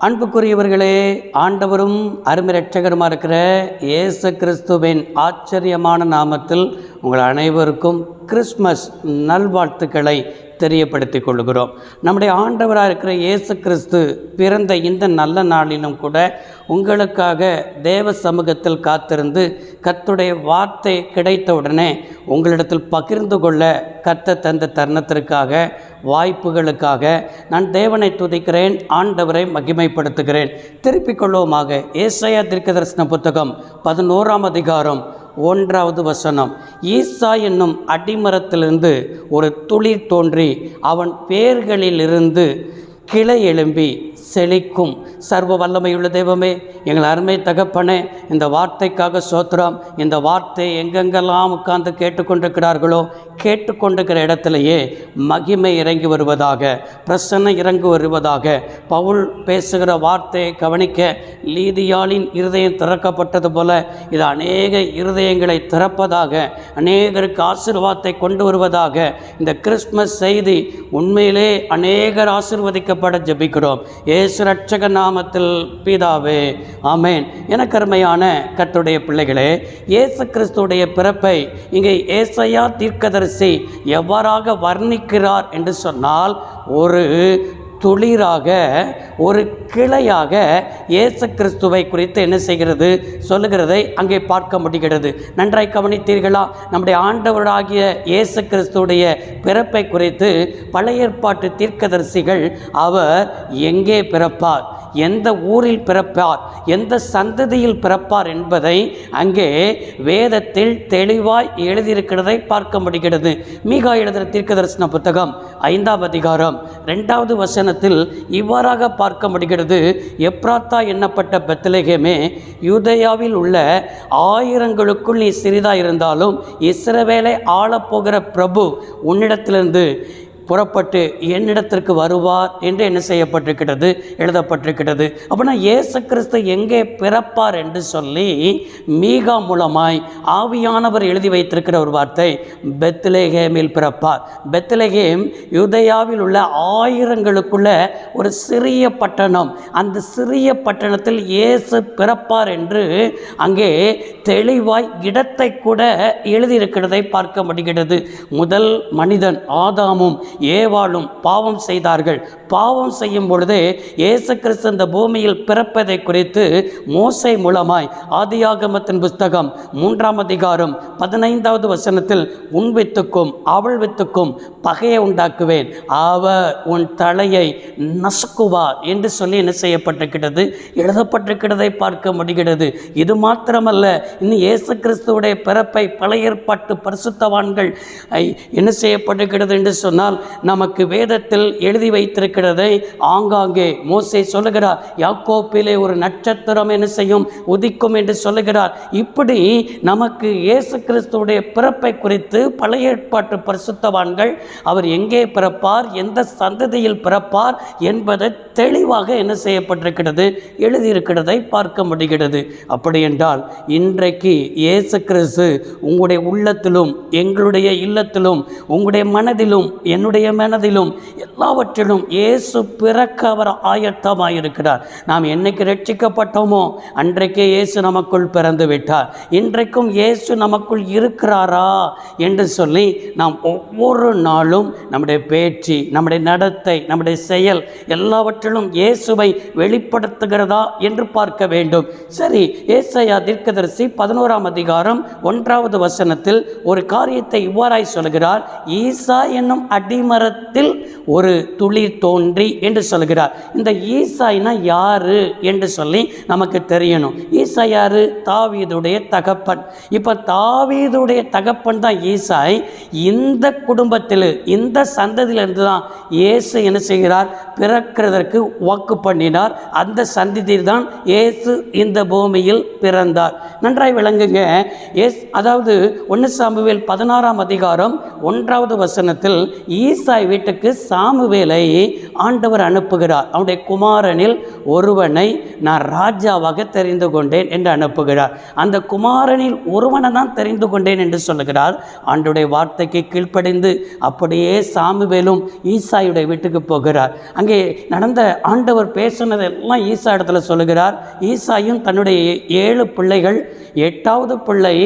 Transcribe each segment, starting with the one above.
அன்புக்குரியவர்களே, ஆண்டவரும் அருமை இரட்சகருமாக இருக்கிற இயேசு கிறிஸ்துவின் ஆச்சரியமான நாமத்தில் உங்கள் அனைவருக்கும் கிறிஸ்மஸ் நல்வாழ்த்துக்களை தெரியப்படுத்திக் கொள்கிறோம். நம்முடைய ஆண்டவராக இருக்கிற இயேசு கிறிஸ்து பிறந்த இந்த நல்ல நாளிலும் கூட உங்களுக்காக தேவ சமூகத்தில் காத்திருந்து கர்த்தருடைய வார்த்தை கிடைத்தவுடனே உங்களிடத்தில் பகிர்ந்து கொள்ள கர்த்தர் தந்த தருணத்திற்காக, வாய்ப்புகளுக்காக நான் தேவனை துதிக்கிறேன், ஆண்டவரை மகிமைப்படுத்துகிறேன். திருப்பிக் கொள்வோமாக. ஏசாயா தீர்க்கதரிசன புத்தகம் 11ஆம் அதிகாரம் 1வது வசனம். ஈசா என்னும் அடிமரத்திலிருந்து ஒரு துளிர் தோன்றி அவன் வேர்களிலிருந்து கிளை எழும்பி செழிக்கும். சர்வ வல்லமையுள்ள தெய்வமே, எங்கள் அருமை தகப்பனே, இந்த வார்த்தைக்காக சோத்திரம். இந்த வார்த்தை எங்கெங்கெல்லாம் உட்கார்ந்து கேட்டுக்கொண்டிருக்கிறார்களோ, கேட்டுக்கொண்டிருக்கிற இடத்திலேயே மகிமை இறங்கி வருவதாக, பிரசன்ன இறங்கி வருவதாக. பவுல் பேசுகிற வார்த்தையை கவனிக்க லீதியாளின் இருதயம் திறக்கப்பட்டது போல இது அநேக இருதயங்களை திறப்பதாக, அநேகருக்கு ஆசீர்வாதத்தை கொண்டு வருவதாக. இந்த கிறிஸ்மஸ் செய்தி உண்மையிலே அநேகர் ஆசீர்வதிக்கப்பட ஜெபிக்கிறோம். இயேசு இரட்சக நாமத்தில் பிதாவே, ஆமேன். எனக்கு அருமையான கர்த்தருடைய பிள்ளைகளே, இயேசு கிறிஸ்துடைய பிறப்பை இங்கே ஏசாயா தீர்க்கதரிசி எவ்வாறாக வர்ணிக்கிறார் என்று சொன்னால், ஒரு துளிராக, ஒரு கிளையாக இயேசு கிறிஸ்துவை குறித்து என்ன செய்கிறது சொல்லுகிறதை அங்கே பார்க்க முடிகிறது. நன்றாய் கவனித்தீர்களா? நம்முடைய ஆண்டவராகிய இயேசு கிறிஸ்துடைய பிறப்பை குறித்து பழைய ஏற்பாட்டு தீர்க்கதரிசிகள் அவர் எங்கே பிறப்பார், எந்த ஊரில் பிறப்பார், எந்த சந்ததியில் பிறப்பார் என்பதை அங்கே வேதத்தில் தெளிவாய் எழுதியிருக்கிறதை பார்க்க முடிகிறது. மீகா எழுதின தீர்க்கதரிசன புத்தகம் 5ஆம் அதிகாரம் 2வது வசனத்தில் இவ்வாறாக பார்க்க முடிகிறது. எப்ராத்தா என்னப்பட்ட பெத்லகேமே, யூதேயாவில் உள்ள ஆயிரங்களுக்குள் நீ சிறிதாயிருந்தாலும் இஸ்ரவேலை ஆளப்போகிற பிரபு உன்னிடத்திலிருந்து புறப்பட்டு என்னிடத்திற்கு வருவார் என்று என்ன செய்யப்பட்டிருக்கிறது, எழுதப்பட்டிருக்கிறது. அப்படின்னா இயேசு கிறிஸ்து எங்கே பிறப்பார் என்று சொல்லி மீகா மூலமாய் ஆவியானவர் எழுதி வைத்திருக்கிற ஒரு வார்த்தை, பெத்லகேமில் பிறப்பார். பெத்லகேம் யூதேயாவில் உள்ள ஆயிரங்களுக்குள்ள ஒரு சிறிய பட்டணம். அந்த சிறிய பட்டணத்தில் இயேசு பிறப்பார் என்று அங்கே தெளிவாய் இடத்தை கூட எழுதியிருக்கிறதை பார்க்க முடிகிறது. முதல் மனிதன் ஆதாமும் ஏவாளும் பாவம் செய்தார்கள். பாவம் செய்யும் பொழுதே இயேசு கிறிஸ்து இந்த பூமியில் பிறப்பதை குறித்து மோசே மூலமாய் ஆதியாகமத்தின் புஸ்தகம் 3ஆம் அதிகாரம் 15வது வசனத்தில், உன் வித்துக்கும் அவள் வித்துக்கும் பகையை உண்டாக்குவேன், அவர் உன் தலையை நசுக்குவார் என்று சொல்லி என்ன செய்யப்பட்டிருக்கிறது, எழுதப்பட்டிருக்கிறதை பார்க்க முடிகிறது. இது மாத்திரமல்ல, இன்னும் இயேசு கிறிஸ்துவுடைய பிறப்பை பழைய ஏற்பாட்டு பரிசுத்தவான்கள் என்ன செய்யப்பட்டிருக்கிறது என்று சொன்னால், நமக்கு வேதத்தில் எழுதி வைத்திருக்கிறதை ஆங்காங்கே மோசே சொல்லுகிறார். யாக்கோப்பிலே ஒரு நட்சத்திரம் என்ன செய்யும், உதிக்கும் என்று சொல்லுகிறார். இப்படி நமக்கு இயேசு கிறிஸ்துவுடைய பிறப்பை குறித்து பழைய ஏற்பாட்டு பரிசுத்தவான்கள் அவர் எங்கே பிறப்பார், எந்த சந்ததியில் பிறப்பார் என்பதை தெளிவாக என்ன செய்யப்பட்டிருக்கிறது, எழுதியிருக்கிறதை பார்க்க முடிகிறது. அப்படி என்றால் இன்றைக்கு இயேசு கிறிஸ்து உங்களுடைய உள்ளத்திலும், எங்களுடைய இல்லத்திலும், உங்களுடைய மனதிலும், என்னுடைய மனதிலும், எல்லாவற்றிலும் இயேசு பிறக்க அவர் ஆயத்தமாயிருக்கிறார். நாம் என்னைக்கு ரட்சிக்கப்பட்டோமோ அன்றைக்கே இயேசு நமக்குள் பிறந்து விட்டார். இன்றைக்கும் இயேசு நமக்குள் இருக்கிறாரா என்று சொல்லி நாம் ஒவ்வொரு நாளும் நம்முடைய பேச்சு, நம்முடைய நடத்தை, நம்முடைய செயல் எல்லாவற்றிலும் இயேசுவை வெளிப்படுத்துகிறதா என்று பார்க்க வேண்டும். சரி, ஏசாயா தீர்க்கதரிசி 11ஆம் அதிகாரம் 1வது வசனத்தில் ஒரு காரியத்தை இவ்வாறாய் சொல்கிறார். ஈசா என்னும் அடிமரத்தில் ஒரு துளிர் தோன்றி என்று சொல்கிறார். இந்த ஈசாய்னா யாரு என்று சொல்லி நமக்கு தெரியணும். ஈசா யாரு? தாவீதுடைய தகப்பன். இப்ப தாவீதுடைய தகப்பன் தான் ஈசாய். இந்த குடும்பத்தில், இந்த சந்ததியிலிருந்து தான் இயேசு என்ன செய்கிறார், பிறக்கிறதற்கு வாக்கு பண்ணினார். அந்த சந்ததியில் தான் இயேசு இந்த பூமியில் பிறந்தார். நன்றாய் விளங்குங்க. அதாவது 1 சாமுவேல் 16ஆம் அதிகாரம் 1வது வசனத்தில் ஈசாய் வீட்டுக்கு சாமுவேலை ஆண்டவர் அனுப்புகிறார். அவனுடைய குமாரனில் ஒருவனை நான் ராஜாவாக தெரிந்து கொண்டேன் என்று அனுப்புகிறார். அந்த குமாரனில் ஒருவனை தான் தெரிந்து கொண்டேன் என்று சொல்லுகிறார். ஆண்டவருடைய வார்த்தைக்கு கீழ்ப்படிந்து அப்படியே சாமுவேலும் ஈசாயுடைய வீட்டுக்கு போகிறார். அங்கே நடந்த ஆண்டவர் பேசுனதெல்லாம் ஈசா இடத்துல சொல்லுகிறார். ஈசாயும் தன்னுடைய 7 பிள்ளைகள், 8வது பிள்ளை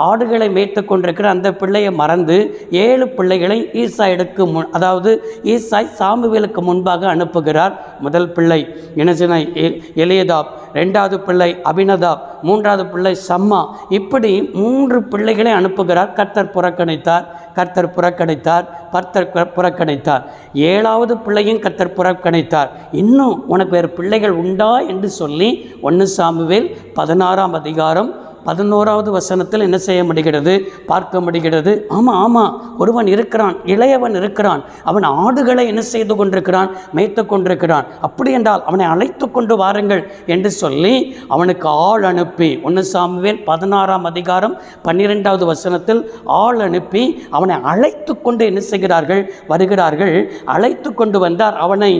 ஆடுகளை மேய்த்து கொண்டிருக்கிற அந்த பிள்ளையை மறந்து 7 பிள்ளைகளை ஈசாயிற்கு அதாவது ஈசாய் சாமுவேலுக்கு முன்பாக அனுப்புகிறார். முதல் பிள்ளை என்ன எலியதாப், 2வது பிள்ளை அபினதாப், 3வது பிள்ளை சம்மா, இப்படி 3 பிள்ளைகளை அனுப்புகிறார். கர்த்தர் புறக்கணித்தார். 7வது பிள்ளையும் கர்த்தர் புறக்கணித்தார். இன்னும் உனக்கு வேறு பிள்ளைகள் உண்டா என்று சொல்லி 1 சாமுவேல் 16ஆம் அதிகாரம் 11வது வசனத்தில் என்ன செய்ய முடிகிறது, பார்க்க முடிகிறது. ஆமாம், ஒருவன் இருக்கிறான், இளையவன் இருக்கிறான், அவன் ஆடுகளை என்ன செய்து கொண்டிருக்கிறான், மேய்த்து கொண்டிருக்கிறான். அப்படி என்றால் அவனை அழைத்து கொண்டு வாருங்கள் என்று சொல்லி அவனுக்கு ஆள் அனுப்பி 1 சாமுவேல் 16ஆம் அதிகாரம் 12வது வசனத்தில் ஆள் அனுப்பி அவனை அழைத்து கொண்டு என்ன செய்கிறார்கள், வருகிறார்கள். அழைத்து கொண்டு வந்தார். அவனை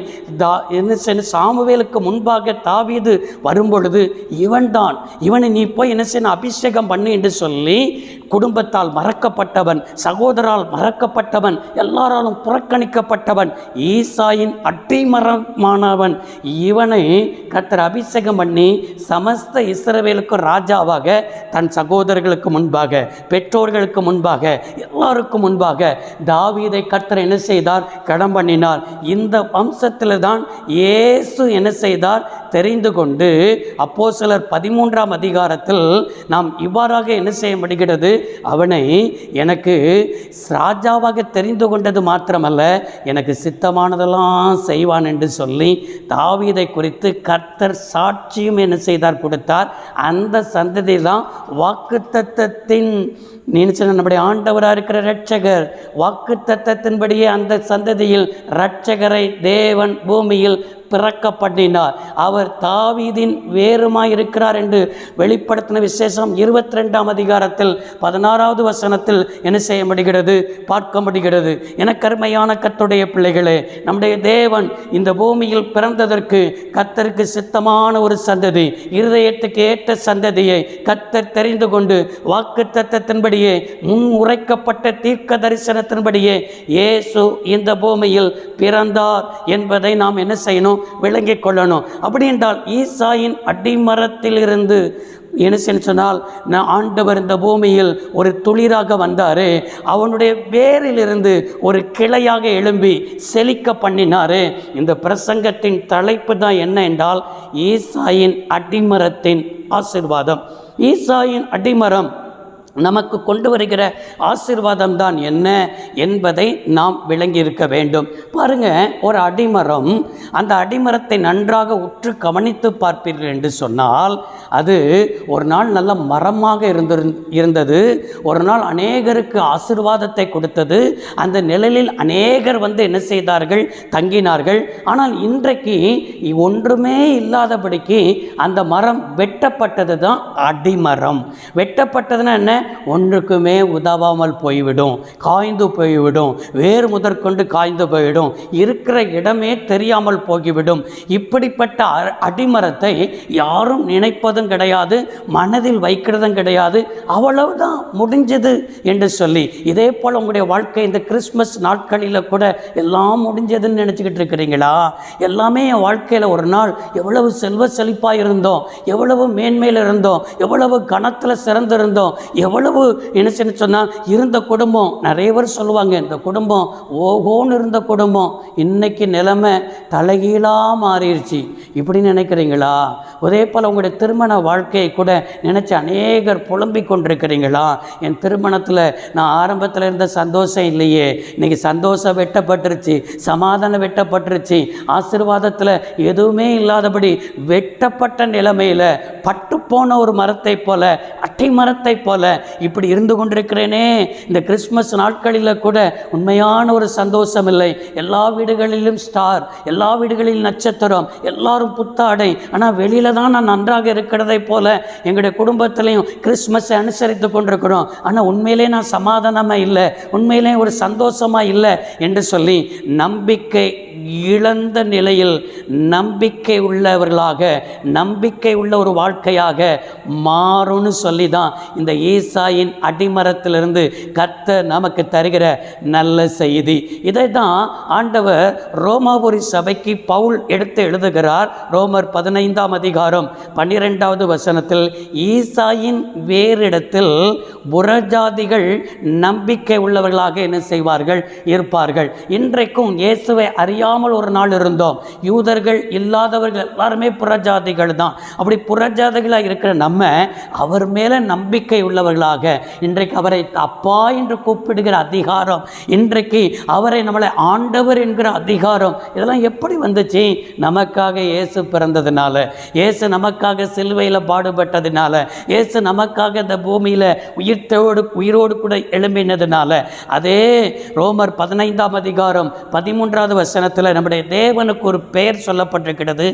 சாமுவேலுக்கு முன்பாக தாவீது வரும்பொழுது இவன்தான், இவனை நீ போய் என்ன செய்ய அபிஷேகம் பண்ணு என்று சொல்லி குடும்பத்தால் மறக்கப்பட்டவன், சகோதரால் மறக்கப்பட்டவன், எல்லாராலும் புறக்கணிக்கப்பட்டவன், ஈசாயின் அடிமரமானவன், இவனை கர்த்தர் அபிஷேகம் பண்ணி சமஸ்த இஸ்ரவேலுக்கு ராஜாவாக தன் சகோதரர்களுக்கு முன்பாக, பெற்றோர்களுக்கு முன்பாக, எல்லாருக்கும் முன்பாக தாவீதை கர்த்தர் என்ன செய்தார், கடம் பண்ணினார். இந்த வம்சத்தில் தான் இயேசு என்ன செய்தார், தெரிந்து கொண்டு அப்போஸ்தலர் 13ஆம் அதிகாரத்தில் நாம் இவ்வாறாக என்ன செய்ய முடிகிறது, அவனை எனக்கு ராஜாவாக தெரிந்து கொண்டது மாத்திரமல்ல, எனக்கு சித்தமானதெல்லாம் செய்வான் என்று சொல்லி தாவீதை குறித்து கர்த்தர் சாட்சியும் என்ன செய்தார், கொடுத்தார். அந்த சந்ததி தான் வாக்குத்தத்தத்தின் நம்முடைய ஆண்டவராக இருக்கிற இரட்சகர். வாக்குத்தத்தத்தின்படியே அந்த சந்ததியில் இரட்சகரை தேவன் பூமியில் பிறக்க பண்ணினார். அவர் தாவீதின் வேறுமாயிருக்கிறார் என்று வெளிப்படுத்தின விசேஷம் 22ஆம் அதிகாரத்தில் 16வது வசனத்தில் என்ன செய்ய முடிகிறது, பார்க்க முடிகிறது. எனக்கு அருமையான கர்த்தருடைய பிள்ளைகளே, நம்முடைய தேவன் இந்த பூமியில் பிறந்ததற்கு கர்த்தருக்கு சித்தமான ஒரு சந்ததி, இருதயத்துக்கு ஏற்ற சந்ததியை கர்த்தர் தெரிந்து கொண்டு வாக்குத்தத்தத்தின்படியே முன் உரைக்கப்பட்ட தீர்க்க தரிசனத்தின்படியே இயேசு இந்த பூமியில் பிறந்தார் என்பதை நாம் என்ன செய்யணும், விளங்கிக் கொள்ளணும். அப்படி என்றால் ஈசாயின் அடிமரத்திலிருந்து என்ன சொன்னால் ஆண்டவர் இந்த பூமியில் ஒரு துளிராக வந்தார். அவனுடைய வேரிலிருந்து ஒரு கிளையாக எழும்பி செழிக்க பண்ணினார். இந்த பிரசங்கத்தின் தலைப்பு தான் என்ன என்றால் ஈசாயின் அடிமரத்தின் ஆசீர்வாதம். ஈசாயின் அடிமரம் நமக்கு கொண்டு வருகிற ஆசீர்வாதம் தான் என்ன என்பதை நாம் விளங்கி இருக்க வேண்டும். பாருங்க, ஒரு அடிமரம், அந்த அடிமரத்தை நன்றாக உற்று கவனித்து பார்ப்பீர்கள் என்று சொன்னால் அது ஒரு நாள் நல்ல மரமாக இருந்தது. ஒரு நாள் அநேகருக்கு ஆசீர்வாதத்தை கொடுத்தது. அந்த நிழலில் அநேகர் வந்து என்ன செய்தார்கள், தங்கினார்கள். ஆனால் இன்றைக்கு ஒன்றுமே இல்லாதபடிக்கு அந்த மரம் வெட்டப்பட்டது தான் அடிமரம். வெட்டப்பட்டதுன்னா என்ன, ஒன்றுக்குமே உதவாமல் போய்விடும், காய்ந்து போய்விடும், வேறு முதற்கொண்டு காய்ந்து போய்விடும், இருக்கிற இடமே தெரியாமல் போய்விடும். இப்படிப்பட்ட அடிமரத்தை யாரும் நினைப்பதும் கிடையாது, மனதில் வைக்கிறதும் கிடையாது. அவ்வளவுதான், முடிஞ்சது என்று சொல்லி, இதே போல் உங்களுடைய வாழ்க்கை இந்த கிறிஸ்மஸ் நாட்களில் கூட எல்லாம் முடிஞ்சதுன்னு நினச்சிக்கிட்டு இருக்கிறீங்களா? எல்லாமே என் வாழ்க்கையில் ஒரு நாள் எவ்வளவு செல்வ செழிப்பாக இருந்தோம், எவ்வளவு மேன்மையில் இருந்தோம், எவ்வளவு கணத்தில் சிறந்திருந்தோம், எவ்வளவு என்ன சொன்னால் இருந்த குடும்பம். நிறைய பேர் சொல்லுவாங்க, இந்த குடும்பம் ஓகோன்னு இருந்த குடும்பம் இன்னைக்கு நிலைமை தலைகீழாக மாறிடுச்சு. இப்படி நினைக்கிறீங்களா? அதே போல் உங்களுடைய திருமண வாழ்க்கையை கூட நினச்சி அநேகர் புலம்பிக் கொண்டிருக்கிறீங்களா? என் திருமணத்தில் நான் ஆரம்பத்தில் இருந்த சந்தோஷம் இல்லையே, இன்றைக்கி சந்தோஷம் வெட்டப்பட்டுருச்சு, சமாதானம் வெட்டப்பட்டுருச்சு, ஆசீர்வாதத்தில் எதுவுமே இல்லாதபடி வெட்டப்பட்ட நிலைமையில் பட்டுப்போன ஒரு மரத்தை போல, அட்டை மரத்தை போல இப்படி இருந்து கொண்டிருக்கிறேனே, இந்த கிறிஸ்மஸ் நாட்களில் கூட உண்மையான ஒரு சந்தோஷம் இல்லை. எல்லா வீடுகளிலும் ஸ்டார், எல்லா வீடுகளிலும் நட்சத்திரம், எல்லாரும் புத்தாடை. ஆனால் வெளியில தான் நான் நன்றாக இருக்கிறதை போல எங்களுடைய குடும்பத்திலையும் கிறிஸ்மஸை அனுசரித்து கொண்டிருக்கிறோம். ஆனால் உண்மையிலே நான் சமாதானமாக இல்லை, உண்மையிலே ஒரு சந்தோஷமாக இல்லை என்று சொல்லி நம்பிக்கை இழந்த நிலையில் நம்பிக்கை உள்ளவர்களாக, நம்பிக்கை உள்ள ஒரு வாழ்க்கையாக மாறும்னு சொல்லி தான் இந்த ஈசாயின் அடிமரத்திலிருந்து கர்த்தர் நமக்கு தருகிற நல்ல செய்தி. இதை தான் ஆண்டவர் ரோமாபுரி சபைக்கு பவுல் எடுத்து எழுதுகிறார். ரோமர் 15ஆம் அதிகாரம் 12வது வசனத்தில், ஈசாயின் வேறிடத்தில் புறஜாதிகள் நம்பிக்கை உள்ளவர்களாக என்ன செய்வார்கள், இருப்பார்கள். இன்றைக்கும் இயேசுவை அறியாமல் ஒரு நாள் இருந்தோம். யூதர்கள் இல்லாதவர்கள் எல்லாருமே புறஜாதிகள் தான். அப்படி புறஜாதிகளாக இருக்கிற நம்ம அவர் மேலே நம்பிக்கை உள்ளவர்களாக இன்றைக்கு அவரை அப்பா என்று கூப்பிடுகிற அதிகாரம், இன்றைக்கு அவரை நம்மளை ஆண்டவர் என்கிற அதிகாரம், இதெல்லாம் எப்படி வந்துச்சு? நமக்காக இயேசு பிறந்ததுனால, இயேசு நமக்காக சிலுவையில் பாடுபட்டதுனால, இயேசு நமக்காக இந்த பூமியில் உயிரோடு கூட எழும்பினதுனால. அதே ரோமர் 15ஆம் அதிகாரம் 13வது வசனத்தில் நம்முடைய தேவனுக்கு ஒரு பெயர் சொல்லப்பட்டிருக்கிறது,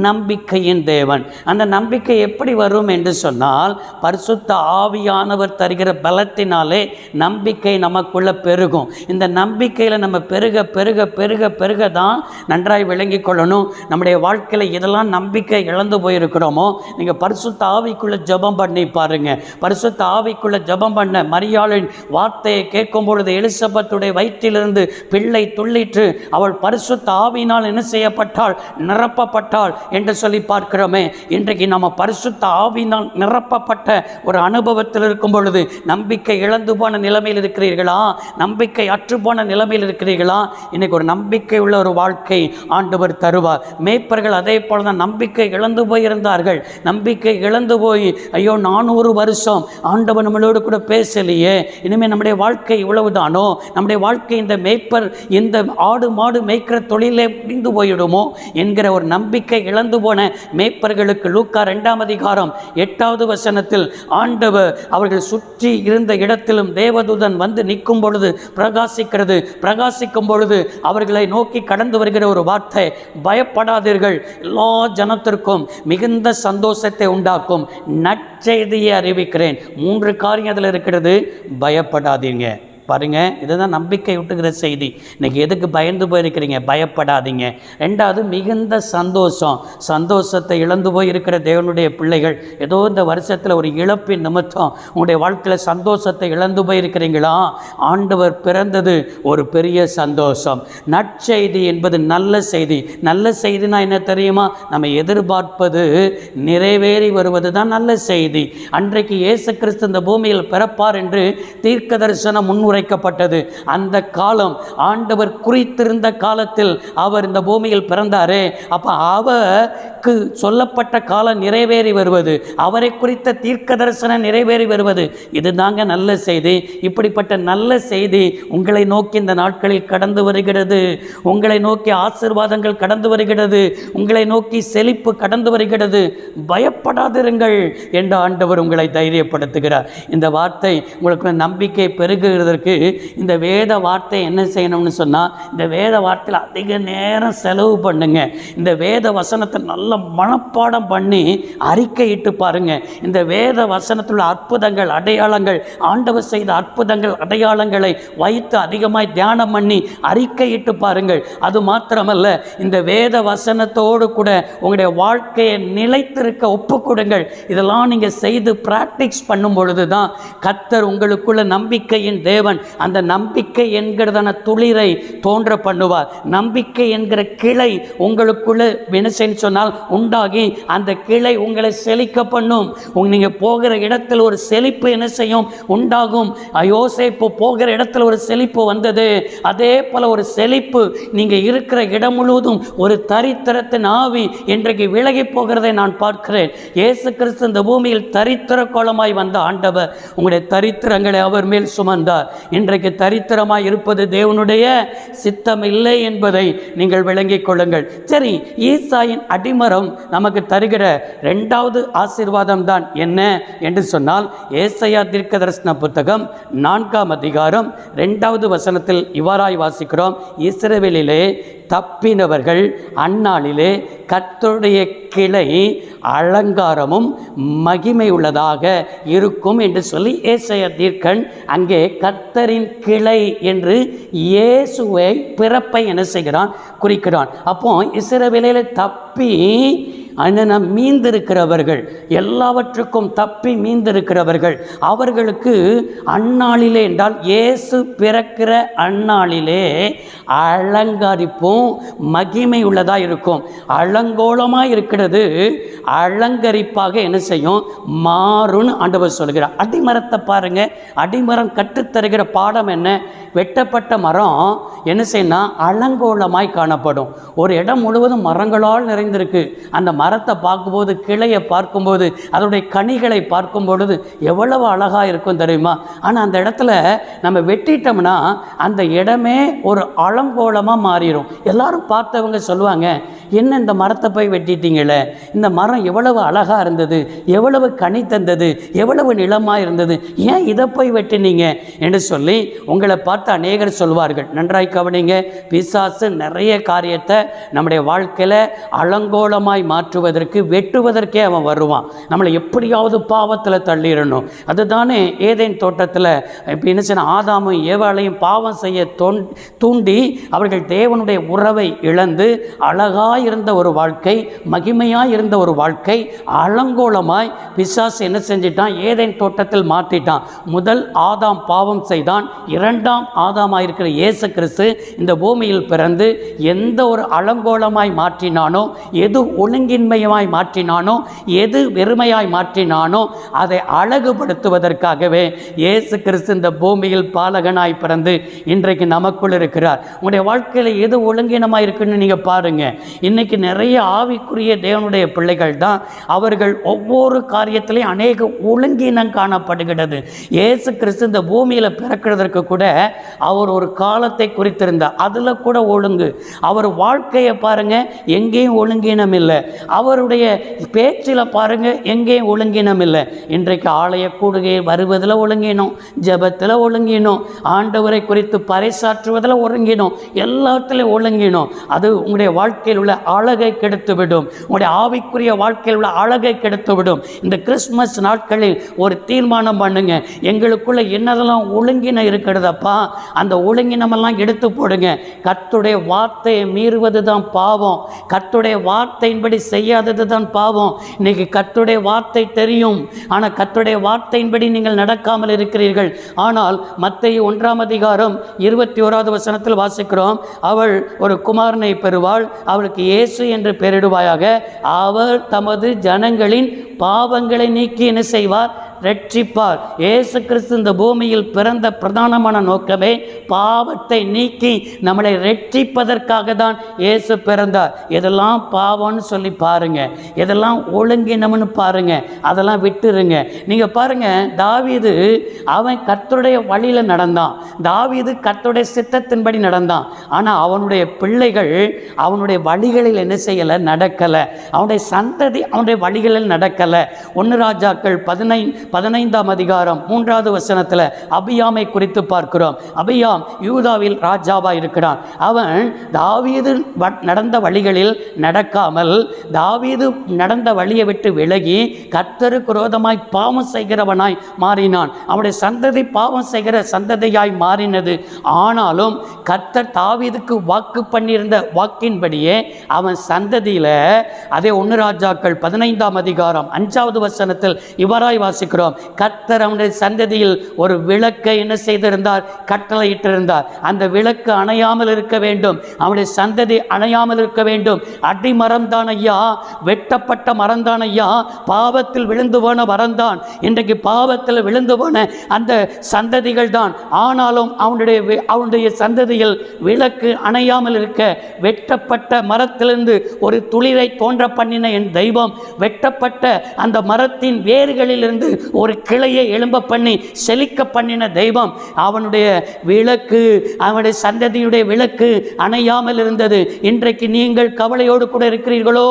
நம்பிக்கையின் தேவன். அந்த நம்பிக்கை எப்படி வரும் என்று சொன்னால், பரிசுத்த ஆவியானவர் தருகிற பலத்தினாலே நம்பிக்கை நமக்குள்ள பெருகும். இந்த நம்பிக்கையில் நம்ம பெருக பெருக பெருக பெருக தான் நன்றாய் விளங்கி கொள்ளணும். நம்முடைய வாழ்க்கையில் இதெல்லாம் நம்பிக்கை இழந்து போயிருக்கிறோமோ, நீங்கள் பரிசுத்த ஆவிக்குள்ள ஜெபம் பண்ணி பாருங்க. பரிசுத்த ஆவிக்குள்ள ஜெபம் பண்ண மரியாளின் வார்த்தையை கேட்கும் பொழுது எலிசபெத்துடைய வயிற்றிலிருந்து பிள்ளை துள்ளிற்று. அவள் பரிசுத்த ஆவியினால் என்ன செய்யப்பட்டாள், நிரப்பப்பட்டாள் என்று சொல்லி பார்க்கிறோமே. இன்றைக்கு நம்ம பரிசுத்த ஆவியினால் நிரப்பப்பட்ட ஒரு அனுபவத்தில் இருக்கும் பொழுது நம்பிக்கை இழந்து போன நிலைமையில் இருக்கிறீர்களா, நம்பிக்கை அற்றுப்போன நிலைமையில் இருக்கிறீர்களா? இன்னைக்கு ஒரு நம்பிக்கை உள்ள ஒரு வாழ்க்கை ஆண்டவர் தருவார். மேய்ப்பர்கள் அதே போல தான் நம்பிக்கை இழந்து போயிருந்தார்கள். நம்பிக்கை இழந்து போய், ஐயோ 400 வருஷம் ஆண்டவர் நம்மளோடு கூட பேசலையே, இனிமேல் நம்முடைய வாழ்க்கை இவ்வளவுதானோ, நம்முடைய வாழ்க்கை இந்த மேய்ப்பர் இந்த ஆடு மாடு மேய்க்கிற தொழிலே முடிந்து போயிடுமோ என்கிற ஒரு நம்பிக்கை இழந்து போன மேய்ப்பர்களுக்கு லூக்கா 2ஆம் அதிகாரம் 8வது வசனத்தில் ஆண்டவர் அவர்கள் சுற்றி இருந்த இடத்திலும் தேவதூதன் வந்து நிற்கும் பொழுது பிரகாசிக்கிறது. பிரகாசிக்கும் பொழுது அவர்களை நோக்கி கடந்து வருகிற ஒரு வார்த்தை, பயப்படாதீர்கள், எல்லா ஜனத்திற்கும் மிகுந்த சந்தோஷத்தை உண்டாக்கும் நற்செய்தியை அறிவிக்கிறேன். 3 காரியம் அதில் இருக்கிறது. பயப்படாதீங்க. பாருங்க, இதுதான் நம்பிக்கை விட்டுகிற செய்தி. இன்னைக்கு எதுக்கு பயந்து போயிருக்கிறீங்க? பயப்படாதீங்க. 2வது மிகுந்த சந்தோஷம். சந்தோஷத்தை இழந்து போயிருக்கிற தேவனுடைய பிள்ளைகள், ஏதோ இந்த வருஷத்தில் ஒரு இழப்பின் நிமித்தம் உங்களுடைய வாழ்க்கையில் சந்தோஷத்தை இழந்து போயிருக்கிறீங்களா? ஆண்டவர் பிறந்தது ஒரு பெரிய சந்தோஷம். நற்செய்தி என்பது நல்ல செய்தி. நல்ல செய்தினா என்ன தெரியுமா? நம்ம எதிர்பார்ப்பது நிறைவேறி வருவது தான் நல்ல செய்தி. அன்றைக்கு இயேசு கிறிஸ்து இந்த பூமியில் பிறப்பார் என்று தீர்க்க தரிசனம் முன்னுரை உரைக்கப்பட்டது. அந்த காலம் ஆண்டவர் குறித்திருந்த காலத்தில் அவர் இந்த பூமியில் பிறந்தாரே, அப்ப அவருக்கு சொல்லப்பட்ட காலம் நிறைவேறி வருவது, அவரை குறித்த தீர்க்க தரிசனம் நிறைவேறி வருவது, இதுதாங்க நல்ல செய்தி. இப்படிப்பட்ட நல்ல செய்தி உங்களை நோக்கி இந்த நாட்களில் கடந்து வருகிறது. உங்களை நோக்கி ஆசீர்வாதங்கள் கடந்து வருகிறது. உங்களை நோக்கி செழிப்பு கடந்து வருகிறது. பயப்படாதிருங்கள் என்று ஆண்டவர் உங்களை தைரியப்படுத்துகிறார். இந்த வார்த்தை உங்களுக்கு நம்பிக்கை பெருகுகிறதற்கு இந்த வேத வார்த்தை என்ன செய்யணும்னு சொன்னால், இந்த வேத வார்த்தையில் அதிக நேரம் செலவு பண்ணுங்க. இந்த வேத வசனத்தை நல்ல மனப்பாடம் பண்ணி அறிக்கையிட்டு பாருங்க. இந்த வேத வசனத்தில் அற்புதங்கள் அடையாளங்கள், ஆண்டவர் செய்த அற்புதங்கள் அடையாளங்களை வைத்து அதிகமாய் தியானம் பண்ணி அறிக்கையிட்டு பாருங்கள். அது மாத்திரமல்ல, இந்த வேத வசனத்தோடு கூட உங்களுடைய வாழ்க்கையை நிலைத்திருக்க ஒப்பு கொடுங்கள். இதெல்லாம் நீங்கள் செய்து பிராக்டிஸ் பண்ணும் பொழுது தான் கர்த்தர் உங்களுக்குள்ள நம்பிக்கையின் தேவன் அந்த நம்பிக்கை என்கிறதான துளிரை தோன்ற பண்ணுவார். நம்பிக்கை என்கிற கிளை உங்களுக்குள்ள வினசைன்னு சொன்னால் உண்டாகி அந்த கிளை உங்களை செழிக்க பண்ணும். நீங்கள் போகிற இடத்தில் ஒரு செழிப்பு என்ன செய்யும், உண்டாகும். யோசேப்பு போகிற இடத்துல ஒரு செழிப்பு வந்தது. அதே போல ஒரு செழிப்பு நீங்கள் இருக்கிற இடம் முழுவதும் ஒரு தரித்திரத்தின் ஆவி இன்றைக்கு விலகி போகிறதை நான் பார்க்கிறேன். இயேசு கிறிஸ்து இந்த பூமியில் தரித்திர கோலமாய் வந்த ஆண்டவர் உங்களுடைய தரித்திரங்களை அவர் மேல் சுமந்தார். இன்றைக்கு தரித்திரமாய் இருப்பது தேவனுடைய சித்தம் இல்லை என்பதை நீங்கள் விளங்கிக் கொள்ளுங்கள். சரி, ஈசாயின் அடிமரம் நமக்கு தருகிற இரண்டாவது ஆசீர்வாதம் தான் என்ன என்று சொன்னால், ஏசாயா தீர்க்கதரிசன புத்தகம் 4ஆம் அதிகாரம் 2வது வசனத்தில் இவ்வாறாய் வாசிக்கிறோம். இஸ்ரவேலிலே தப்பினவர்கள் அந்நாளிலே கர்த்தருடைய கிளை அலங்காரமும் மகிமை உள்ளதாக இருக்கும் என்று சொல்லி ஏசாயா தீர்க்கன் அங்கே கர்த்தரின் கிளை என்று இயேசுவை பிறப்பை என்ன செய்கிறான், குறிக்கிறான். அப்போ இஸ்ரவேலிலே தப்பி மீந்திருக்கிறவர்கள், எல்லாவற்றுக்கும் தப்பி மீந்திருக்கிறவர்கள், அவர்களுக்கு அந்நாளிலே என்றால் இயேசு பிறக்கிற அந்நாளிலே அலங்கரிப்பும் மகிமை உள்ளதாக இருக்கும். அலங்கோலமாக இருக்கிறது அலங்கரிப்பாக என்ன செய்யும், மாறுன்னு ஆண்டவர் சொல்கிறார். அடிமரத்தை பாருங்க, அடிமரம் கற்றுத்தருகிற பாடம் என்ன? வெட்டப்பட்ட மரம் என்ன செய்யணும், அலங்கோலமாய் காணப்படும். ஒரு இடம் முழுவதும் மரங்களால் நிறைந்திருக்கு. அந்த மரத்தை பார்க்கும்போது, கிளையை பார்க்கும்போது, அதனுடைய கனிகளை பார்க்கும் பொழுது எவ்வளவு அழகாக இருக்கும் தெரியுமா? ஆனால் அந்த இடத்துல நம்ம வெட்டிட்டோம்னா அந்த இடமே ஒரு அலங்கோலமாக மாறிடும். எல்லாரும் பார்த்தவங்க சொல்லுவாங்க, என்ன இந்த மரத்தை போய் வெட்டிட்டீங்களே, இந்த மரம் எவ்வளவு அழகாக இருந்தது, எவ்வளவு கனி தந்தது, எவ்வளவு நிலமாக இருந்தது, ஏன் இதை போய் வெட்டினீங்க என்று சொல்லி உங்களை பார்த்து அநேகர் சொல்வார்கள். நன்றாய் கவனிங்க, பிசாசு நிறைய காரியத்தை நம்முடைய வாழ்க்கையில் அலங்கோலமாய் மாற்றுவதற்கு, வெட்டுவதற்கே அவன் வருவான். நம்மளை எப்படியாவது பாவத்தில் தள்ளிடணும். அதுதானே ஏதேன் தோட்டத்தில் இப்போ என்ன செய்ய, ஆதாமும் ஏவாளையும் பாவம் செய்ய தூண்டி அவர்கள் தேவனுடைய உறவை இழந்து அழகாய் இருந்த ஒரு வாழ்க்கை, மகிமையாய் இருந்த ஒரு வாழ்க்கை அலங்கோலமாய் பிசாசு என்ன செஞ்சிட்டான், ஏதேன் தோட்டத்தில் மாற்றிட்டான். முதல் ஆதாம் பாவம் செய்தான். இரண்டாம் ஆதாமாயிருக்கிற இயேசு கிறிஸ்து இந்த பூமியில் பிறந்து எந்த ஒரு அலங்கோலமாய் மாற்றினானோ, எது ஒழுங்கின்மையாய் மாற்றினானோ, எது வெறுமையாய் மாற்றினானோ அதை அழகுபடுத்துவதற்காகவே இயேசு கிறிஸ்து இந்த பூமியில் பாலகனாய் பிறந்து இன்றைக்கு நமக்குள் இருக்கிறார். உங்களுடைய வாழ்க்கையில் எது ஒழுங்கினமாக இருக்குன்னு நீங்கள் பாருங்கள். இன்றைக்கி நிறைய ஆவிக்குரிய தேவனுடைய பிள்ளைகள் தான், அவர்கள் ஒவ்வொரு காரியத்திலையும் அநேக ஒழுங்கினம் காணப்படுகிறது. இயேசு கிறிஸ்து இந்த பூமியில் பிறக்கிறதற்கு கூட அவர் ஒரு காலத்தை குறித்திருந்தார். அதில் கூட ஒழுங்கு. அவர் வாழ்க்கையை பாருங்கள், எங்கேயும் ஒழுங்கினம் இல்லை. அவருடைய பேச்சில் பாருங்கள், எங்கேயும் ஒழுங்கினம் இல்லை. இன்றைக்கு ஆலய கூடுகை வருவதில் ஒழுங்கினோம், ஜெபத்தில் ஒழுங்கினோம், ஆண்டவரை குறித்து பறைசாற்றுவதில் ஒழுங்கினோம், எல்லாத்திலையும் ஒழுங்கினோம். அது உங்களுடைய வாழ்க்கையில் உள்ள அழகை கெடுத்துவிடும். உங்களுடைய ஆவிக்குரிய வாழ்க்கையில் உள்ள அழகை கெடுத்துவிடும். இந்த கிறிஸ்மஸ் நாட்களில் ஒரு தீர்மானம் பண்ணுங்க, எங்களுக்குள்ள என்னதெல்லாம் ஒழுங்கினம் இருக்கிறதப்பா, அந்த ஒழுங்கினமெல்லாம் எடுத்து போடுங்க. கர்த்தருடைய வார்த்தையை மீறுவது தான் பாவம், கர்த்தருடைய வார்த்தையின்படி செய்யாதது தான் பாவம். இன்னைக்கு கர்த்தருடைய வார்த்தை தெரியும், ஆனால் கர்த்தருடைய வார்த்தையின்படி நீங்கள் நடக்காமல் இருக்கிறீர்கள். ஆனால் மத்தேயு 1ஆம் அதிகாரம் 21வது வசனத்தில் வாசிக்கிறோம், அவள் ஒரு குமாரனை பெறுவாள், அவளுக்கு இயேசு என்று பெயரிடுவாயாக. அவர் தமது ஜனங்களின் பாவங்களை நீக்கி என்ன செய்வார், ரட்சிப்பார். இயேசு கிறிஸ்து இந்த பூமியில் பிறந்த பிரதானமான நோக்கமே பாவத்தை நீக்கி நம்மளை ரட்சிப்பதற்காக தான் இயேசு பிறந்தார். எதெல்லாம் பாவம்னு சொல்லி பாருங்க, எதெல்லாம் ஒழுங்கினம்னு பாருங்க, அதெல்லாம் விட்டுருங்க. நீங்கள் பாருங்க, தாவீது அவன் கர்த்தருடைய வழியில் நடந்தான், தாவீது கர்த்தருடைய சித்தத்தின்படி நடந்தான். ஆனால் அவனுடைய பிள்ளைகள் அவனுடைய வழிகளில் என்ன செய்யலை, நடக்கலை. அவனுடைய சந்ததி அவனுடைய வழிகளில் நடக்கலை. 1 ராஜாக்கள் 15ஆம் அதிகாரம் 3வது வசனத்தில் அபியாமை குறித்து பார்க்கிறோம். அபியாம் யூதாவில் ராஜாவாக இருக்கிறான். அவன் தாவீது நடந்த வழிகளில் நடக்காமல், தாவீது நடந்த வழியை விட்டு விலகி கர்த்தருக்கு விரோதமாய் பாவம் செய்கிறவனாய் மாறினான். அவனுடைய சந்ததி பாவம் செய்கிற சந்ததியாய் மாறினது. ஆனாலும் கர்த்தர் தாவீதுக்கு வாக்கு பண்ணியிருந்த வாக்கின்படியே அவன் சந்ததியில், அதே 1 ராஜாக்கள் 15ஆம் அதிகாரம் 5வது வசனத்தில் இவராய் வாசிக்கிறோம், கர்த்தர் அவனுடைய சந்ததியில் ஒரு விளக்கை என்ன செய்திருந்தார், கட்டளையிட்டிருந்தார். அந்த விளக்கு அணையாமல் இருக்க வேண்டும், அவனுடைய சந்ததி அணையாமல் இருக்க வேண்டும். அடிமரம் தான் ஐயா, வெட்டப்பட்ட மரம் தான் ஐயா, பாவத்தில் விழுந்து போன மரம்தான், இன்றைக்கு பாவத்தில் விழுந்து போன அந்த சந்ததிகள் தான். ஆனாலும் அவனுடைய சந்ததியில் விளக்கு அணையாமல் இருக்க வெட்டப்பட்ட மரத்திலிருந்து ஒரு துளிரை தோன்ற பண்ணின என் தெய்வம், வெட்டப்பட்ட அந்த மரத்தின் வேர்களிலிருந்து ஒரு கிளையை எழும்ப பண்ணி செழிக்க பண்ணின தெய்வம். அவனுடைய விளக்கு, அவனுடைய சந்ததியுடைய விளக்கு அணையாமல் இருந்தது. இன்றைக்கு நீங்கள் கவலையோடு கூட இருக்கிறீர்களோ?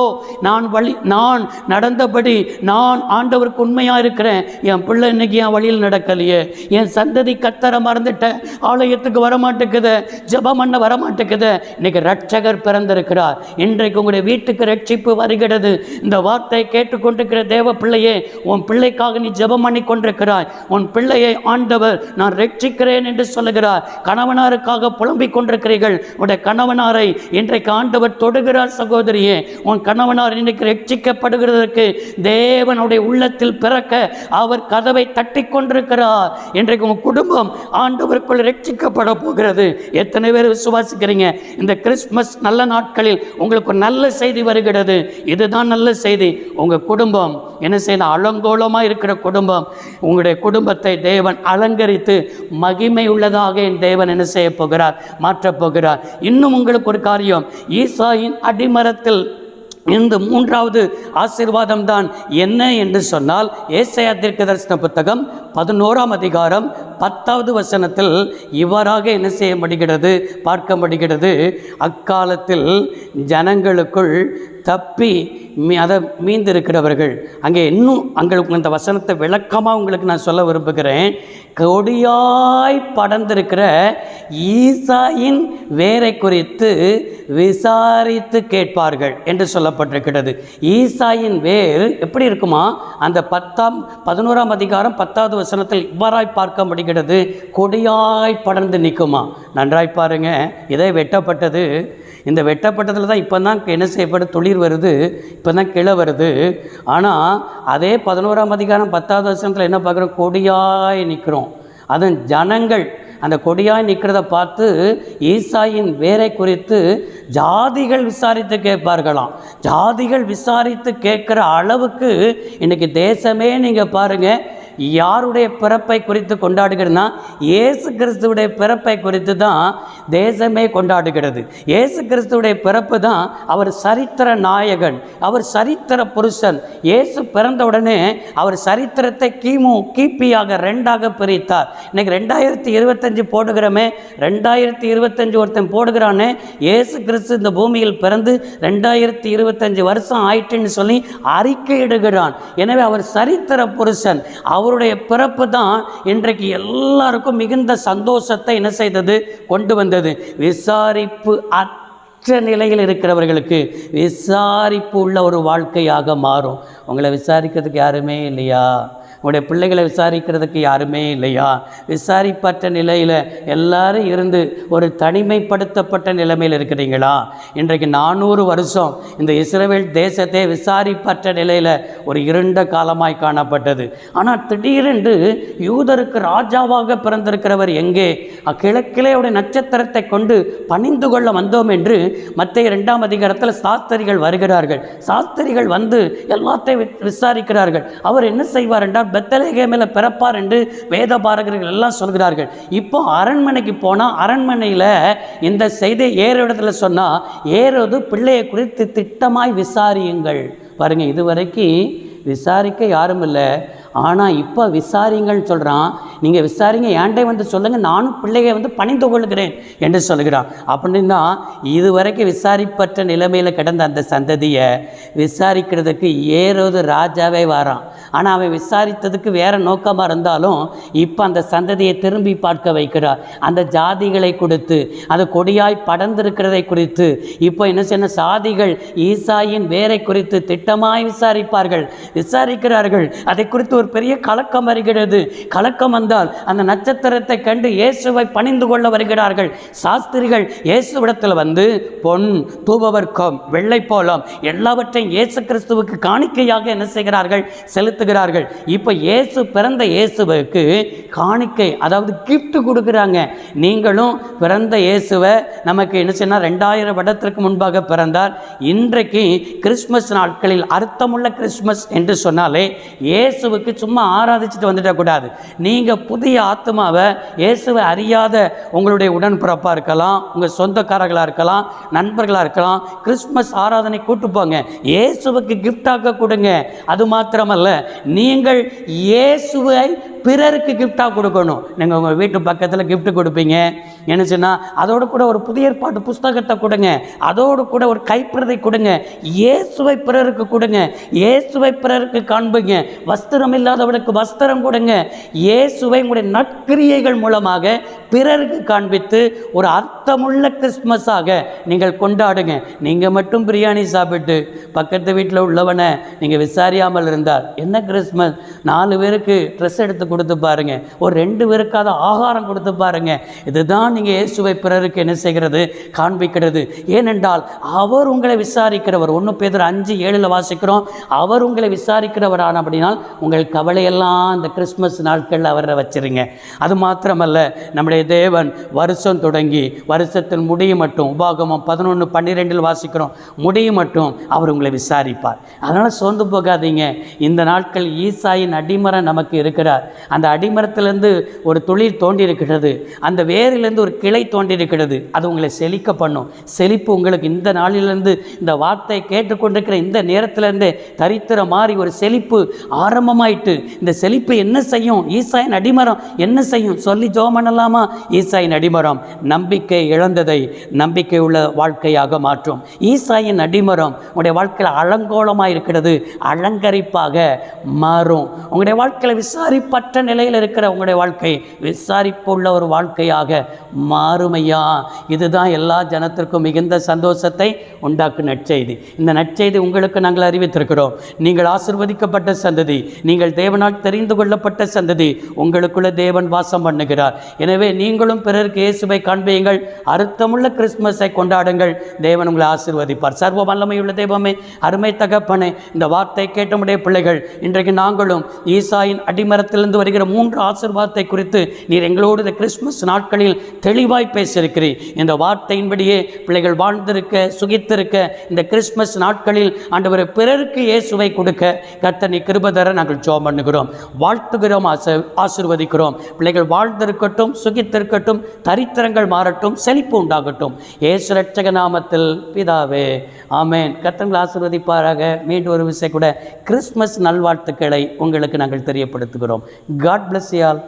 நான் நடந்தபடி நான் ஆண்டவருக்கு உண்மையாக இருக்கிறேன், என் பிள்ளை இன்னைக்கு என் வழியில் நடக்கலையே, என் சந்ததி கத்தரை மறந்துட்ட, ஆலயத்துக்கு வரமாட்டேக்குது, ஜெபம் பண்ண வரமாட்டேக்குது. இன்னைக்கு ரட்சகர் பிறந்திருக்கிறார். இன்றைக்கு உங்களுடைய வீட்டுக்கு ரட்சிப்பு வருகிறது. இந்த வார்த்தை கேட்டுக்கொண்டிருக்கிற தேவ பிள்ளையே, உன் பிள்ளைக்காக நீ ஜெபம் பண்ணி கொண்டிருக்கிறாய். உன் பிள்ளையை ஆண்டவர் நான் ரட்சிக்கிறேன் என்று சொல்லுகிறார். கணவனாருக்காக புலம்பிக் கொண்டிருக்கிறீர்கள். உடைய கணவனாரை இன்றைக்கு ஆண்டவர் தொடுகிறார். சகோதரியே, உன் கணவனார் இன்றைக்கு ரட்சிக்கப்படுகிறதற்கு தேவனுடைய உள்ளத்தில் பிறக்க அவர் கதவை தட்டி கொண்டிருக்கிறார். இன்றைக்கு உன் குடும்பம் ஆண்டவருக்குள் ரட்சிக்கப்பட போகிறது. எத்தனை பேர் விசுவாசிக்கிறீங்க? இந்த கிறிஸ்துமஸ் நல்ல நாட்களில் உங்களுக்கு ஒரு நல்ல செய்தி வருகிறது. இதுதான் நல்ல செய்தி. உங்கள் குடும்பம் என்ன செய்யணும்? அலங்கோலமாக இருக்கிற குடும்பம், உங்களுடைய குடும்பத்தை தேவன் அலங்கரித்து மகிமை உள்ளதாக என் தேவன் என்ன செய்ய போகிறார்? மாற்றப் போகிறார். இன்னும் உங்களுக்கு ஒரு காரியம், ஈசாயின் அடிமரத்தில் இந்த மூன்றாவது ஆசீர்வாதம் தான் என்ன என்று சொன்னால், ஏசாயா தீர்க்கதரிசன புத்தகம் 11ஆம் அதிகாரம் 10வது வசனத்தில் இவ்வாறாக என்ன செய்யப்படுகிறது? பார்க்கப்படுகிறது. அக்காலத்தில் ஜனங்களுக்குள் தப்பி அதை மீந்திருக்கிறவர்கள், அங்கே இன்னும் அங்களுக்கு அந்த வசனத்தை விளக்கமாக உங்களுக்கு நான் சொல்ல விரும்புகிறேன். கொடியாய் படர்ந்திருக்கிற ஈசாயின் வேரை குறித்து விசாரித்து கேட்பார்கள் என்று சொல்லப்பட்டிருக்கிறது. ஈசாயின் வேர் எப்படி இருக்குமா? அந்த 11ஆம் அதிகாரம் 10வது வசனத்தில் இவ்வாறாய் பார்க்க முடிகிறது. கொடியாய் படர்ந்து நிற்குமா? நன்றாய் பாருங்க. இதை வெட்டப்பட்டது. இந்த வெட்டப்பட்டதில் தான் இப்போ தான் என்ன செய்யப்படும்? துளிர் வருது, இப்போ தான் கிளை வருது. ஆனால் அதே 11ஆம் அதிகாரம் 10வது வசனத்தில் என்ன பார்க்குறோம்? கொடியாய் நிற்கிறோம். அதன் ஜனங்கள் அந்த கொடியாய் நிற்கிறத பார்த்து ஈசாயின் வேரை குறித்து ஜாதிகள் விசாரித்து கேட்பார்களாம். ஜாதிகள் விசாரித்து கேட்குற அளவுக்கு இன்றைக்கி தேசமே நீங்கள் பாருங்கள் யாருடைய பிறப்பை குறித்து கொண்டாடுகிறதுனா, இயேசு கிறிஸ்துவுடைய பிறப்பை குறித்து தான் தேசமே கொண்டாடுகிறது. இயேசு கிறிஸ்துவுடைய பிறப்பு தான் அவர் சரித்திர நாயகன், அவர் சரித்திர புருஷன். இயேசு பிறந்தவுடனே அவர் சரித்திரத்தை கிபியாக 2ஆக பிரித்தார். இன்னைக்கு 2025 போடுகிறோமே, 2025 ஒருத்தன் போடுகிறானே, இயேசு கிறிஸ்து இந்த பூமியில் பிறந்து 2025 வருஷம் ஆயிட்டுன்னு சொல்லி அறிக்கையிடுகிறான். எனவே அவர் சரித்திர புருஷன். அவருடைய பிறப்பு தான் இன்றைக்கு எல்லாருக்கும் மிகுந்த சந்தோஷத்தை என்ன செய்தது? கொண்டு வந்தது. விசாரிப்பு அற்ற நிலையில் இருக்கிறவர்களுக்கு விசாரிப்பு உள்ள ஒரு வாழ்க்கையாக மாறும். உங்களை விசாரிக்கிறதுக்கு யாருமே இல்லையா? உங்களுடைய பிள்ளைகளை விசாரிக்கிறதுக்கு யாருமே இல்லையா? விசாரிப்பற்ற நிலையில் எல்லாரும் இருந்து ஒரு தனிமைப்படுத்தப்பட்ட நிலைமையில் இருக்கிறீங்களா? இன்றைக்கு 400 வருஷம் இந்த இஸ்ரவேல் தேசத்தை விசாரிப்பற்ற நிலையில் ஒரு இருண்ட காலமாய் காணப்பட்டது. ஆனால் திடீரென்று யூதருக்கு ராஜாவாக பிறந்திருக்கிறவர் எங்கே? கிழக்கிலே உடைய நட்சத்திரத்தை கொண்டு பணிந்து கொள்ள வந்தோம் என்று மத்தேயு 2ஆம் அதிகாரத்தில் சாஸ்திரிகள் வருகிறார்கள். சாஸ்திரிகள் வந்து எல்லாத்தையும் விசாரிக்கிறார்கள். அவர் என்ன செய்வார் என்றால் பெத்லகேமில் பிறப்பார் என்று வேத பாரகர்கள் எல்லாம் சொல்கிறார்கள். இப்போ அரண்மனைக்கு போனால் அரண்மனையில் இந்த செய்தி ஏரோதில் சொன்னால், ஏரோது பிள்ளையை குறித்து திட்டமாய் விசாரியுங்கள். பாருங்கள், இதுவரைக்கும் விசாரிக்க யாரும் இல்லை. ஆனால் இப்போ விசாரிங்கள்னு சொல்கிறான். நீங்கள் விசாரிங்க, ஏண்டே வந்து சொல்லுங்கள், நானும் பிள்ளையை வந்து பணிந்து கொள்கிறேன் என்று சொல்கிறான். அப்படின்னா இதுவரைக்கும் விசாரிப்பற்ற நிலைமையில் கிடந்த அந்த சந்ததியை விசாரிக்கிறதுக்கு ஏரோது ராஜாவே வரான். ஆனால் அவன் விசாரித்ததுக்கு வேறு நோக்கமாக இருந்தாலும் இப்போ அந்த சந்ததியை திரும்பி பார்க்க வைக்கிறார். அந்த ஜாதிகளை கொடுத்து அது கொடியாய் படர்ந்திருக்கிறதை குறித்து இப்போ என்ன செய்ய சாதிகள் ஈசாயின் வேரை குறித்து திட்டமாய் விசாரிக்கிறார்கள். அதை குறித்து ஒரு பெரிய கலக்கம் வருகிறது. கலக்கம் வந்தால் அந்த நட்சத்திரத்தை கண்டு இயேசுவை பணிந்து கொள்ள வருகிறார்கள். சாஸ்திரிகள் இயேசுவிடத்தில் வந்து பொன், தூபவர்க்கம், வெள்ளைப்போளம் எல்லாவற்றையும் இயேசு கிறிஸ்துவுக்கு காணிக்கையாக என்ன செய்கிறார்கள்? செலுத்துகிறார்கள். இப்போ இயேசு பிறந்த இயேசுவுக்கு காணிக்கை, அதாவது கிஃப்ட் கொடுக்குறாங்க. நீங்களும் பிறந்த இயேசுவை நமக்கு என்ன செய்யணும்? 2000 வருடத்திற்கு முன்பாக பிறந்தார். இன்றைக்கு கிறிஸ்மஸ் நாட்களில் அர்த்தமுள்ள கிறிஸ்மஸ் என்று சொன்னாலே இயேசுவுக்கு சும்மா ஆராதிச்சுட்டு வந்துடக்கூடாது. நீங்கள் நீங்கள் புதிய ஆத்மாவை இயேசுவை அறியாத உங்களுடைய உடன்பிறப்பாக இருக்கலாம், உங்கள் சொந்தக்காரர்களாக இருக்கலாம், நண்பர்களாக இருக்கலாம், கிறிஸ்மஸ் ஆராதனை கூட்டு போங்க, இயேசுவுக்கு கிஃப்டாக கொடுங்க. அது மாத்திரமல்ல, நீங்கள் இயேசுவை பிறருக்கு கிஃப்டாக கொடுக்கணும். நீங்கள் உங்கள் வீட்டு பக்கத்தில் கிஃப்ட் கொடுப்பீங்க, என்ன சொன்னால் அதோடு கூட ஒரு புதிய ஏற்பாட்டு புஸ்தகத்தை கொடுங்க, அதோடு கூட ஒரு கைப்பிரதை கொடுங்க. இயேசுவை பிறருக்கு கொடுங்க, இயேசுவை பிறருக்கு காண்பீங்க. வஸ்திரம் இல்லாதவனுக்கு வஸ்திரம் கொடுங்க. இயேசுவை உங்களுடைய நற்கிரியைகள் மூலமாக பிறருக்கு காண்பித்து ஒரு அர்த்தமுள்ள கிறிஸ்மஸாக நீங்கள் கொண்டாடுங்க. நீங்கள் மட்டும் பிரியாணி சாப்பிட்டு பக்கத்து வீட்டில் உள்ளவனை நீங்கள் விசாரியாமல் இருந்தால் என்ன கிறிஸ்மஸ்? 4 பேருக்கு ட்ரெஸ் எடுத்து கொடுத்து பாருங்க, ஒரு 2 பேருக்காவது ஆகாரம் கொடுத்து பாருங்க. இதுதான் நீங்கள் இயேசுவை பிறருக்கு என்ன செய்கிறது? காண்பிக்கிறது. ஏனென்றால் அவர் உங்களை விசாரிக்கிறவர். 1 பேதுரு 5:7 வாசிக்கிறோம், அவர் உங்களை விசாரிக்கிறவரான அப்படினால் உங்கள் கவலையெல்லாம் இந்த கிறிஸ்மஸ் நாட்களில் அவரை வச்சிருங்க. அது மாத்திரமல்ல, நம்முடைய தேவன் வருஷம் தொடங்கி வருஷத்தில் முடியும் மட்டும், உபாகமம் 11:12 வாசிக்கிறோம், முடியும் மட்டும் அவர் உங்களை விசாரிப்பார். அதனால் சோர்ந்து போகாதீங்க. இந்த நாட்கள் ஈசாயின் அடிமரம் நமக்கு இருக்கிறார். அந்த அடிமரத்திலிருந்து ஒரு துளிர் தோண்டி இருக்கிறது, அந்த வேரிலிருந்து ஒரு கிளை தோண்டி இருக்கிறது. அது உங்களை செழிக்க பண்ணும். செழிப்பு உங்களுக்கு இந்த நாளிலிருந்து, இந்த வார்த்தை கேட்டுக்கொண்டிருக்கிற இந்த நேரத்திலிருந்து தரித்திர மாறி ஒரு செழிப்பு ஆரம்பமாயிட்டு, இந்த செழிப்பு என்ன செய்யும்? ஈசாயின் அடிமரம் என்ன செய்யும்? சொல்லி ஜெபம் பண்ணலாமா? ஈசாயின் அடிமரம் நம்பிக்கை இழந்ததை நம்பிக்கை உள்ள வாழ்க்கையாக மாற்றும். ஈசாயின் அடிமரம் உங்களுடைய வாழ்க்கையில் அலங்கோலமாக இருக்கிறது, அலங்கரிப்பாக மாறும். உங்களுடைய வாழ்க்கையில் விசாரிப்பற்ற நிலையில் இருக்கிற உங்களுடைய வாழ்க்கை விசாரிப்பு உள்ள ஒரு வாழ்க்கையாக மாறுமையா. இதுதான் எல்லா ஜனத்திற்கும் மிகுந்த சந்தோஷத்தை உண்டாக்கும் நற்செய்தி. இந்த நற்செய்தி உங்களுக்கு நாங்கள் அறிவித்திருக்கிறோம். நீங்கள் ஆசீர்வதிக்கப்பட்ட சந்ததி, நீங்கள் தேவனால் தெரிந்து கொள்ளப்பட்ட சந்ததி, உங்களுக்குள்ள தேவன் வாசம் பண்ணுகிறார். எனவே நீங்களும் பிறருக்கு இயேசுவை காண்பியுங்கள், அர்த்தமுள்ள கிறிஸ்மஸை கொண்டாடுங்கள். தேவன் உங்களை ஆசீர்வதிப்பார். சர்வ வல்லமையுள்ள தெய்வமே, அருமை தகப்பனே, இந்த வார்த்தை கேட்டமுடைய பிள்ளைகள், இன்றைக்கு நாங்களும் ஈசாயின் அடிமரத்திலிருந்து வருகிற 3 ஆசீர்வாதத்தை குறித்து நீர் எங்களோடு இந்த கிறிஸ்மஸ் நாட்களில் தெளிவாய் பேசியிருக்கிறீர். இந்த வார்த்தையின்படியே பிள்ளைகள் வாழ்ந்திருக்க, சுகித்திருக்க, இந்த கிறிஸ்மஸ் நாட்களில் ஆண்டவரே பிறருக்கு இயேசுவை கொடுக்க கர்த்தர் நீ கிருபை தர நாங்கள் ஜெபம் பண்ணுகிறோம், வாழ்த்துகிறோம், ஆசீர்வதிக்கிறோம். பிள்ளைகள் வாழ்ந்திருக்கட்டும், சுகித்திருக்கட்டும், தரித்திரங்கள் மாறட்டும், செழிப்பு உண்டாகட்டும். இயேசு இரட்சக நாமத்தில் பிதாவே, ஆமென். கர்த்தர் ஆசீர்வதிப்பாராக. மீண்டும் ஒரு விஷயம் கூட கிறிஸ்மஸ் நல்வாழ்த்துக்களை உங்களுக்கு நாங்கள் தெரியப்படுத்துகிறோம். God bless you all.